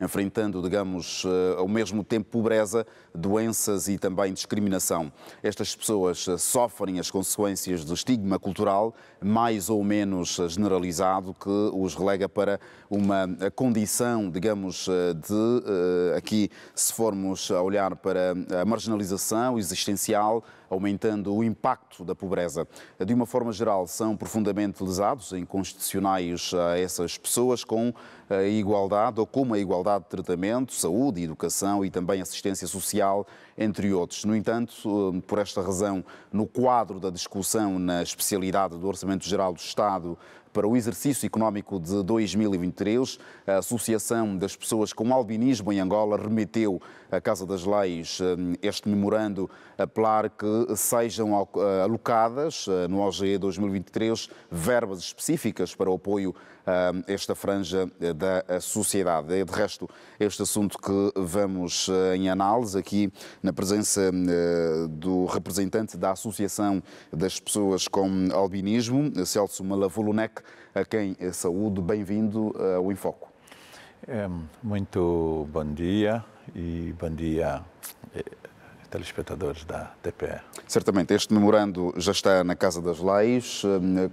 enfrentando, digamos, ao mesmo tempo pobreza, doenças e também discriminação. Estas pessoas sofrem as consequências do estigma cultural, mais ou menos generalizado, que os relega para uma condição, digamos, de, aqui, se formos a olhar para a marginalização existencial, aumentando o impacto da pobreza. De uma forma geral, são profundamente lesados, inconstitucionais a essas pessoas, com a igualdade ou como a igualdade de tratamento, saúde, educação e também assistência social, entre outros. No entanto, por esta razão, no quadro da discussão na especialidade do Orçamento Geral do Estado para o exercício económico de 2023, a Associação das Pessoas com Albinismo em Angola remeteu à Casa das Leis este memorando a apelar que sejam alocadas no OGE 2023 verbas específicas para o apoio a esta franja da sociedade. É, de resto, este assunto que vamos em análise aqui na presença do representante da Associação das Pessoas com Albinismo, Celso Malavulunek, a quem saúdo. Bem-vindo ao Infoco. Muito bom dia e bom dia, telespectadores da TPE. Certamente, este memorando já está na Casa das Leis.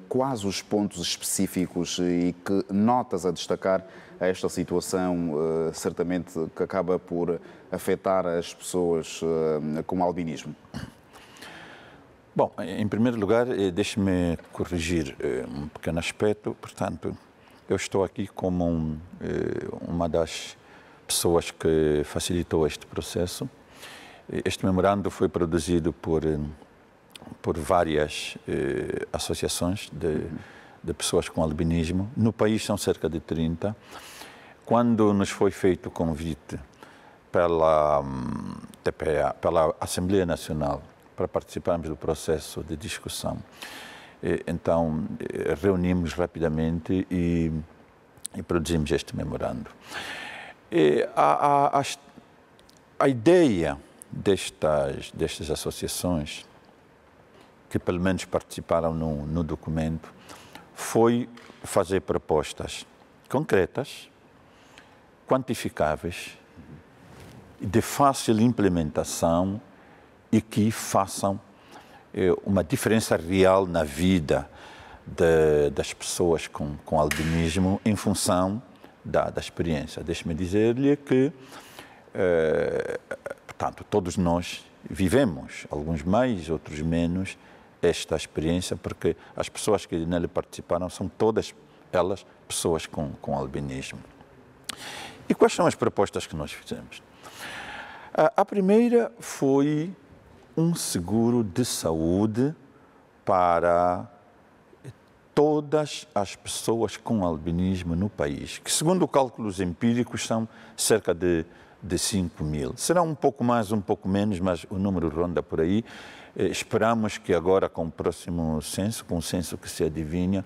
Quais os pontos específicos e que notas a destacar a esta situação, certamente, que acaba por afetar as pessoas com albinismo? Bom, em primeiro lugar, deixe-me corrigir um pequeno aspecto. Portanto, eu estou aqui como uma das pessoas que facilitou este processo. Este memorando foi produzido por várias associações de pessoas com albinismo. No país são cerca de 30. Quando nos foi feito o convite pela TPA, pela Assembleia Nacional, para participarmos do processo de discussão, então reunimos rapidamente e produzimos este memorando. A ideia destas associações, que pelo menos participaram no documento, foi fazer propostas concretas, quantificáveis, de fácil implementação e que façam uma diferença real na vida das pessoas com albinismo em função da experiência. Deixe-me dizer-lhe que portanto, todos nós vivemos, alguns mais, outros menos, esta experiência, porque as pessoas que nele participaram são todas elas pessoas com albinismo. E quais são as propostas que nós fizemos? A primeira foi um seguro de saúde para todas as pessoas com albinismo no país, que, segundo cálculos empíricos, são cerca de 5 mil. Será um pouco mais, um pouco menos, mas o número ronda por aí. Esperamos que agora, com o próximo censo, com o censo que se adivinha,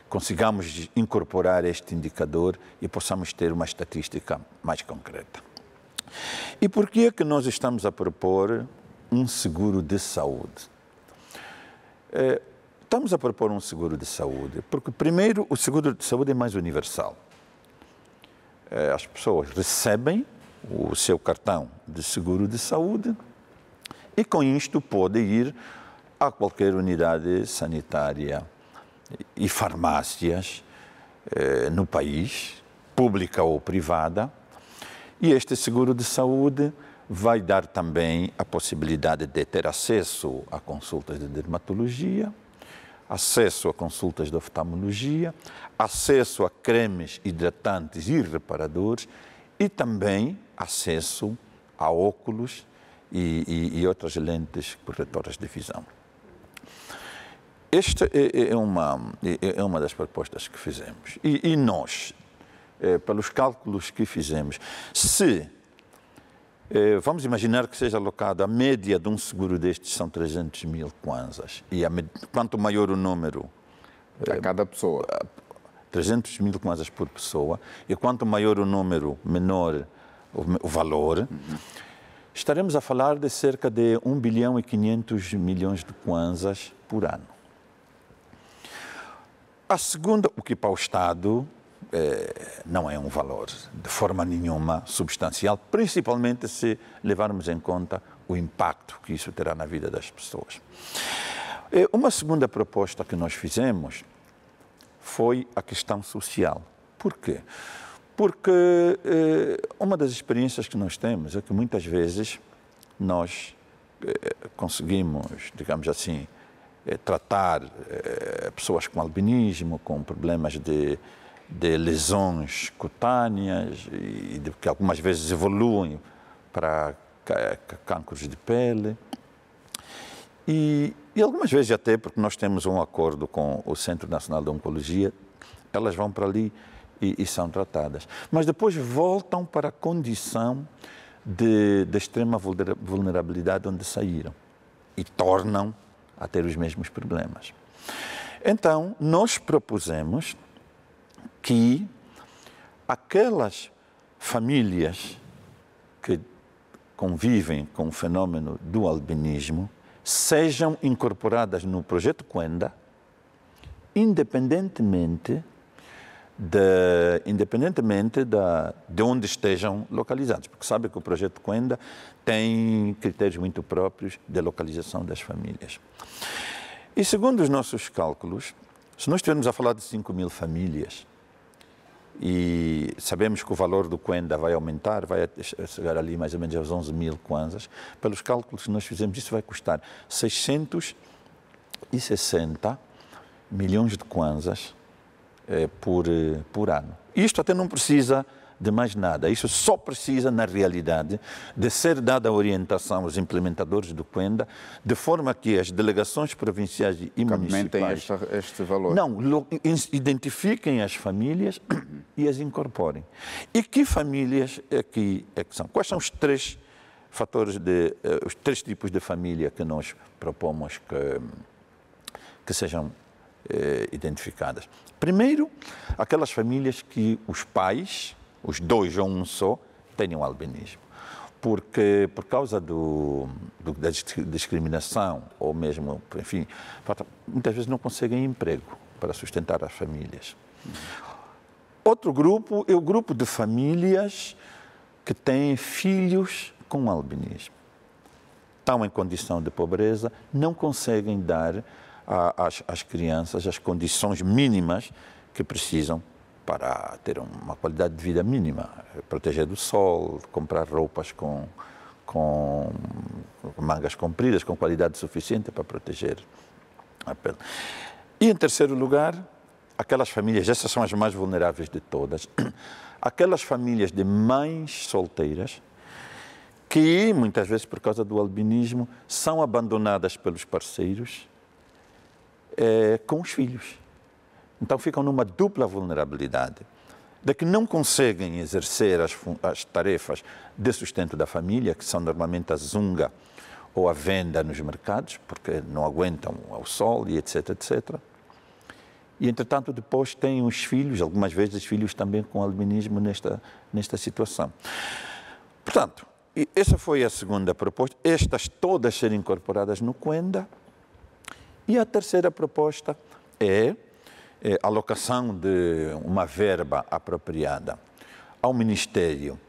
consigamos incorporar este indicador e possamos ter uma estatística mais concreta. E por que é que nós estamos a propor um seguro de saúde? Estamos a propor um seguro de saúde porque, primeiro, o seguro de saúde é mais universal. As pessoas recebem o seu cartão de seguro de saúde e, com isto, pode ir a qualquer unidade sanitária e farmácias no país, pública ou privada, e este seguro de saúde vai dar também a possibilidade de ter acesso a consultas de dermatologia, acesso a consultas de oftalmologia, acesso a cremes hidratantes e reparadores e também acesso a óculos e outras lentes corretoras de visão. Esta é uma das propostas que fizemos. E nós, pelos cálculos que fizemos, vamos imaginar que seja alocado a média de um seguro destes são 300 mil kwanzas. E quanto maior o número... A cada pessoa. 300 mil kwanzas por pessoa. E quanto maior o número, menor o valor. Estaremos a falar de cerca de 1 bilhão e 500 milhões de kwanzas por ano. A segunda, o que para o Estado não é um valor de forma nenhuma substancial, principalmente se levarmos em conta o impacto que isso terá na vida das pessoas. Uma segunda proposta que nós fizemos foi a questão social. Por quê? Porque uma das experiências que nós temos é que muitas vezes nós conseguimos, digamos assim, tratar pessoas com albinismo, com problemas de lesões cutâneas e que algumas vezes evoluem para cancros de pele. E algumas vezes até, porque nós temos um acordo com o Centro Nacional de Oncologia, elas vão para ali e são tratadas. Mas depois voltam para a condição de extrema vulnerabilidade onde saíram e tornam a ter os mesmos problemas. Então, nós propusemos que aquelas famílias que convivem com o fenômeno do albinismo sejam incorporadas no projeto Cuenda, independentemente de onde estejam localizados, porque sabe que o projeto Cuenda tem critérios muito próprios de localização das famílias. E segundo os nossos cálculos, se nós estivermos a falar de 5.000 famílias, e sabemos que o valor do Cuenda vai aumentar, vai chegar ali mais ou menos aos 11.000 kwanzas, pelos cálculos que nós fizemos, isso vai custar 660 milhões de kwanzas por ano. Isto até não precisa de mais nada, isso só precisa, na realidade, de ser dada a orientação aos implementadores do Cuenda, de forma que as delegações provinciais e municipais este valor. Não, identifiquem as famílias e as incorporem. E que famílias é que são? Quais são os três fatores, os três tipos de família que nós propomos que sejam identificadas? Primeiro, aquelas famílias que os pais, os dois ou um só, tenham albinismo. Porque, por causa da discriminação, ou mesmo, enfim, muitas vezes não conseguem emprego para sustentar as famílias. Outro grupo é o grupo de famílias que têm filhos com albinismo. Estão em condição de pobreza, não conseguem dar às crianças as condições mínimas que precisam para ter uma qualidade de vida mínima, proteger do sol, comprar roupas com mangas compridas, com qualidade suficiente para proteger a pele. E em terceiro lugar, aquelas famílias, essas são as mais vulneráveis de todas, aquelas famílias de mães solteiras que, muitas vezes por causa do albinismo, são abandonadas pelos parceiros com os filhos. Então ficam numa dupla vulnerabilidade, de que não conseguem exercer as tarefas de sustento da família, que são normalmente a zunga ou a venda nos mercados, porque não aguentam ao sol e etc, etc. E, entretanto, depois têm os filhos, algumas vezes os filhos também com albinismo nesta situação. Portanto, essa foi a segunda proposta, estas todas serem incorporadas no Cuenda. E a terceira proposta é a alocação de uma verba apropriada ao Ministério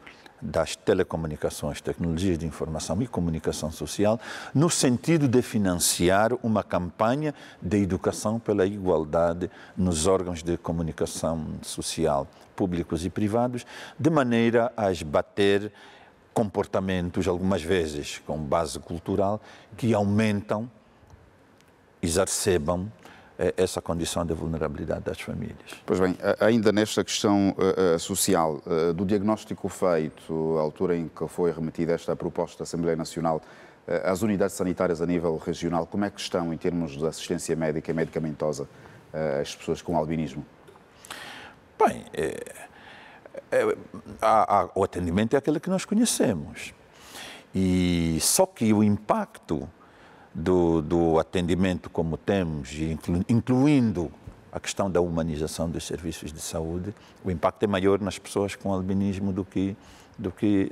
das Telecomunicações, Tecnologias de Informação e Comunicação Social, no sentido de financiar uma campanha de educação pela igualdade nos órgãos de comunicação social, públicos e privados, de maneira a esbater comportamentos, algumas vezes com base cultural, que aumentam, exacerbam essa condição de vulnerabilidade das famílias. Pois bem, ainda nesta questão social, do diagnóstico feito, à altura em que foi remetida esta proposta da Assembleia Nacional, as unidades sanitárias a nível regional, como é que estão em termos de assistência médica e medicamentosa às pessoas com albinismo? Bem, o atendimento é aquele que nós conhecemos. E só que o impacto do atendimento como temos, incluindo a questão da humanização dos serviços de saúde, o impacto é maior nas pessoas com albinismo do que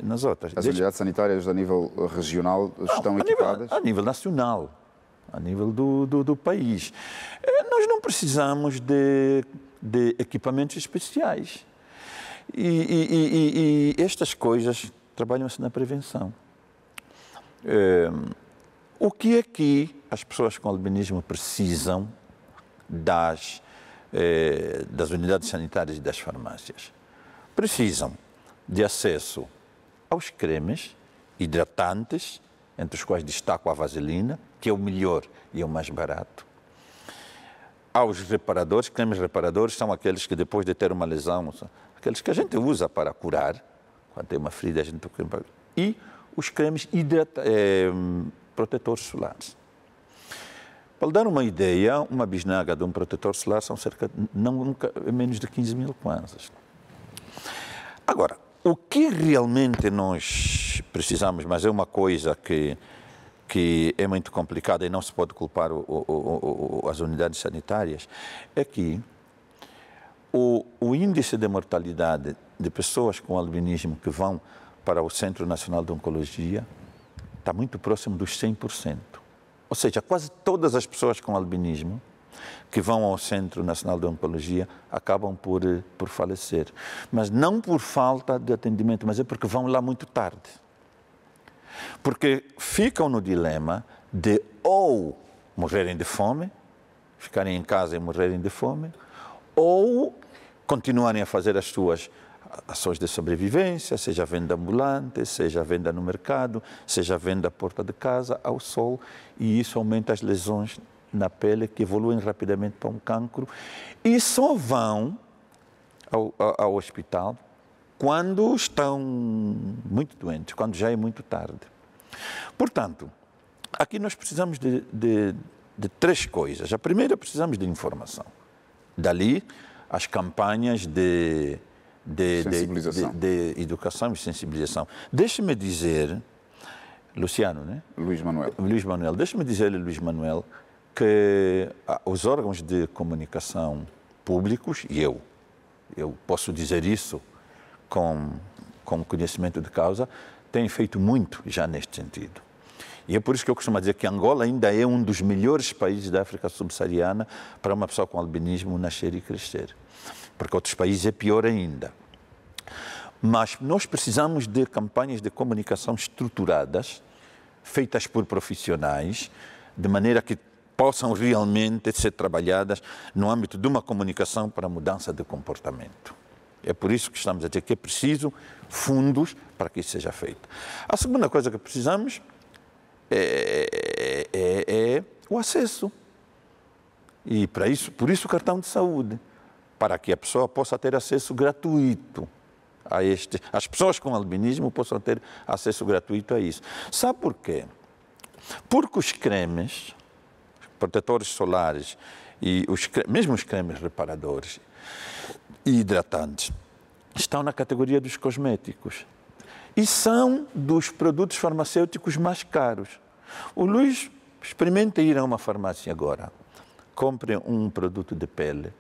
nas outras. As unidades sanitárias a nível regional estão equipadas? A nível nacional, a nível do país. Nós não precisamos de de equipamentos especiais. E estas coisas trabalham-se na prevenção. O que é que as pessoas com albinismo precisam das unidades sanitárias e das farmácias? Precisam de acesso aos cremes hidratantes, entre os quais destaco a vaselina, que é o melhor e é o mais barato. Aos reparadores, cremes reparadores são aqueles que depois de ter uma lesão, aqueles que a gente usa para curar, quando tem uma ferida a gente usa. E os cremes protetores solares. Para lhe dar uma ideia, uma bisnaga de um protetor solar são nunca menos de 15 mil kwanzas. Agora, o que realmente nós precisamos, mas é uma coisa que é muito complicada e não se pode culpar as unidades sanitárias, é que o índice de mortalidade de pessoas com albinismo que vão para o Centro Nacional de Oncologia está muito próximo dos 100%. Ou seja, quase todas as pessoas com albinismo que vão ao Centro Nacional de Oncologia acabam por falecer. Mas não por falta de atendimento, mas é porque vão lá muito tarde. Porque ficam no dilema de ou morrerem de fome, ficarem em casa e morrerem de fome, ou continuarem a fazer as suas ações de sobrevivência, seja venda ambulante, seja venda no mercado, seja venda à porta de casa, ao sol, e isso aumenta as lesões na pele que evoluem rapidamente para um cancro e só vão ao hospital quando estão muito doentes, quando já é muito tarde. Portanto, aqui nós precisamos de três coisas. A primeira, precisamos de informação. Dali, as campanhas de educação e sensibilização. Deixe-me dizer, Luciano, né? Luís Manuel, deixe-me dizer-lhe, Luís Manuel, que os órgãos de comunicação públicos, e eu posso dizer isso com conhecimento de causa, têm feito muito já neste sentido. E é por isso que eu costumo dizer que Angola ainda é um dos melhores países da África subsaariana para uma pessoa com albinismo nascer e crescer. Porque outros países é pior ainda. Mas nós precisamos de campanhas de comunicação estruturadas, feitas por profissionais, de maneira que possam realmente ser trabalhadas no âmbito de uma comunicação para a mudança de comportamento. É por isso que estamos a dizer que é preciso fundos para que isso seja feito. A segunda coisa que precisamos é o acesso. E por isso o cartão de saúde, para que a pessoa possa ter acesso gratuito a este. As pessoas com albinismo possam ter acesso gratuito a isso. Sabe por quê? Porque os cremes, protetores solares e mesmo os cremes reparadores e hidratantes estão na categoria dos cosméticos e são dos produtos farmacêuticos mais caros. O Luís experimenta ir a uma farmácia agora, compre um produto de pele.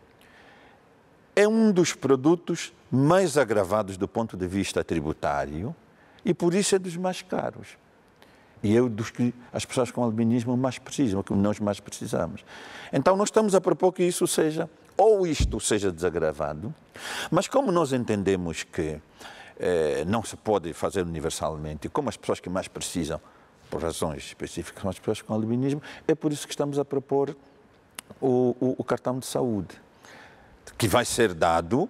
É um dos produtos mais agravados do ponto de vista tributário e por isso é dos mais caros. E é dos que as pessoas com albinismo mais precisam, o que nós mais precisamos. Então nós estamos a propor que isso seja, ou isto seja desagravado, mas como nós entendemos que não se pode fazer universalmente, como as pessoas que mais precisam, por razões específicas, são as pessoas com albinismo, é por isso que estamos a propor o cartão de saúde, que vai ser dado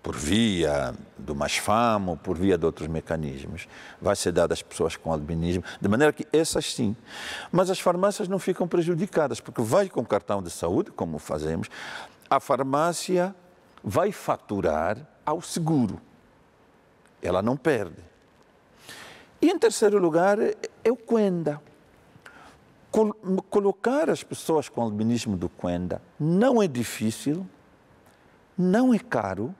por via do MASFAM, por via de outros mecanismos. Vai ser dado às pessoas com albinismo, de maneira que essas sim. Mas as farmácias não ficam prejudicadas, porque vai com o cartão de saúde, como fazemos, a farmácia vai faturar ao seguro. Ela não perde. E em terceiro lugar é o Kwenda. Colocar as pessoas com albinismo do Kwenda não é difícil, não é caro,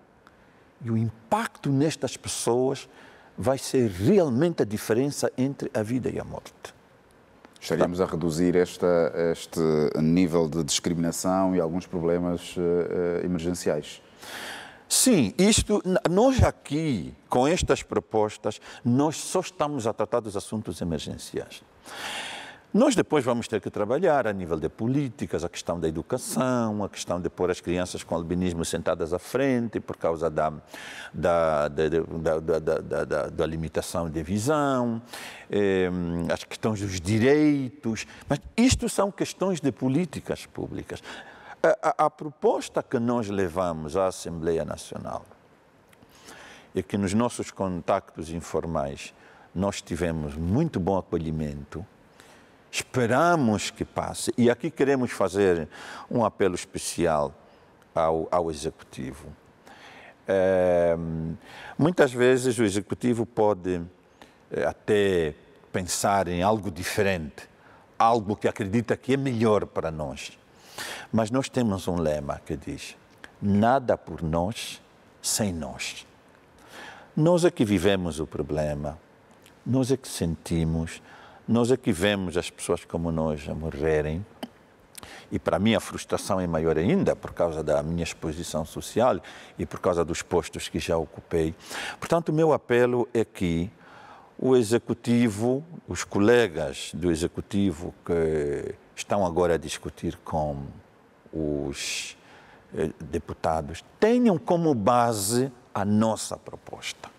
e o impacto nestas pessoas vai ser realmente a diferença entre a vida e a morte. Estaríamos a reduzir este nível de discriminação e alguns problemas emergenciais. Sim, nós aqui, com estas propostas, nós só estamos a tratar dos assuntos emergenciais. Nós depois vamos ter que trabalhar a nível de políticas, a questão da educação, a questão de pôr as crianças com albinismo sentadas à frente por causa da limitação de visão, as questões dos direitos. Mas isto são questões de políticas públicas. A proposta que nós levamos à Assembleia Nacional é que nos nossos contactos informais nós tivemos muito bom acolhimento. Esperamos que passe. E aqui queremos fazer um apelo especial ao Executivo. Muitas vezes o Executivo pode até pensar em algo diferente, algo que acredita que é melhor para nós. Mas nós temos um lema que diz: nada por nós, sem nós. Nós é que vivemos o problema, nós é que sentimos, nós é que vemos as pessoas como nós a morrerem. E para mim a frustração é maior ainda por causa da minha exposição social e por causa dos postos que já ocupei. Portanto, o meu apelo é que o Executivo, os colegas do Executivo que estão agora a discutir com os deputados, tenham como base a nossa proposta.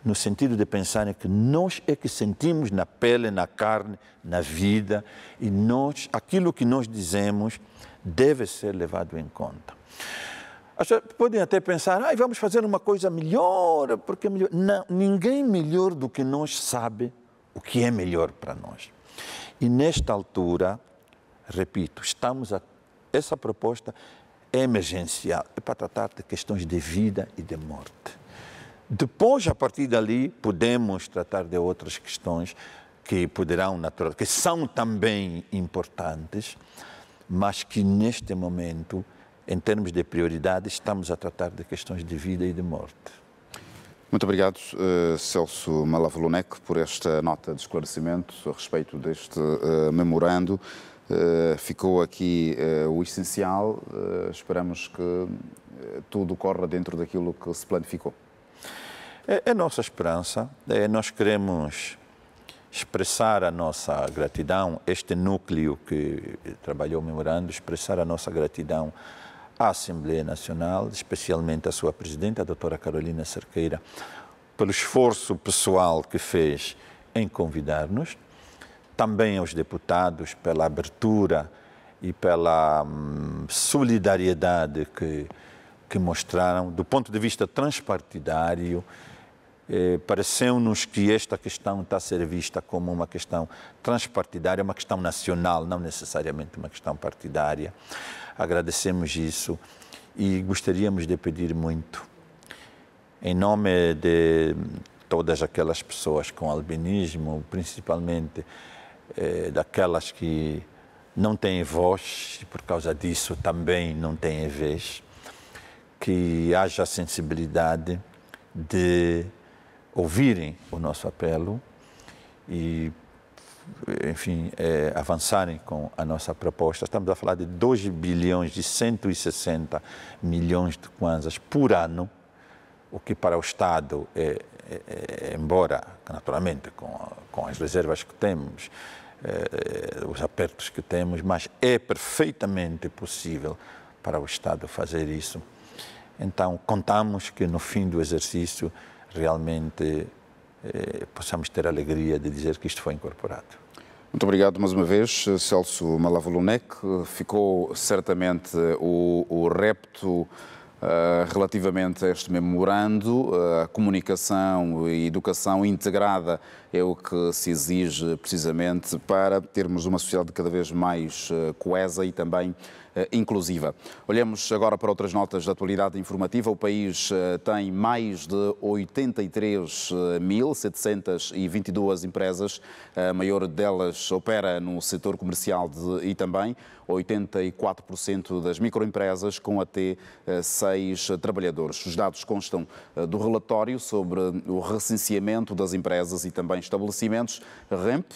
No sentido de pensarem que nós é que sentimos na pele, na carne, na vida, e nós, aquilo que nós dizemos deve ser levado em conta. As pessoas podem até pensar, vamos fazer uma coisa melhor, porque é melhor. Não, ninguém melhor do que nós sabe o que é melhor para nós. E nesta altura, repito, essa proposta é emergencial, é para tratar de questões de vida e de morte. Depois, a partir dali, podemos tratar de outras questões que que são também importantes, mas que neste momento, em termos de prioridade, estamos a tratar de questões de vida e de morte. Muito obrigado, Celso Malavolonec, por esta nota de esclarecimento a respeito deste memorando. Ficou aqui o essencial. Esperamos que tudo corra dentro daquilo que se planificou. É nossa esperança. Nós queremos expressar a nossa gratidão, este núcleo que trabalhou o memorando, expressar a nossa gratidão à Assembleia Nacional, especialmente à sua presidente, a doutora Carolina Cerqueira, pelo esforço pessoal que fez em convidar-nos, também aos deputados pela abertura e pela solidariedade que mostraram, do ponto de vista transpartidário. Pareceu-nos que esta questão está a ser vista como uma questão transpartidária, uma questão nacional, não necessariamente uma questão partidária. Agradecemos isso e gostaríamos de pedir muito, em nome de todas aquelas pessoas com albinismo, principalmente daquelas que não têm voz e por causa disso também não têm vez, que haja sensibilidade de ouvirem o nosso apelo e, enfim, avançarem com a nossa proposta. Estamos a falar de 2 bilhões de 160 milhões de kwanzas por ano, o que para o Estado embora, naturalmente, com as reservas que temos, os apertos que temos, mas é perfeitamente possível para o Estado fazer isso. Então, contamos que no fim do exercício realmente possamos ter a alegria de dizer que isto foi incorporado. Muito obrigado mais uma vez, Celso Malavolonec. Ficou certamente o repto relativamente a este memorando. A comunicação e educação integrada é o que se exige precisamente para termos uma sociedade cada vez mais coesa e também inclusiva. Olhamos agora para outras notas de atualidade informativa. O país tem mais de 83.722 empresas. A maior delas opera no setor comercial e também 84% das microempresas com até 6 trabalhadores. Os dados constam do relatório sobre o recenseamento das empresas e também estabelecimentos, REMP,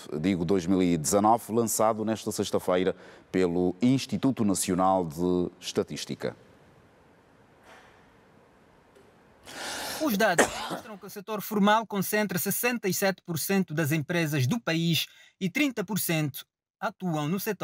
2019, lançado nesta sexta-feira pelo Instituto Nacional de Estatística. Os dados mostram que o setor formal concentra 67% das empresas do país e 30% atuam no setor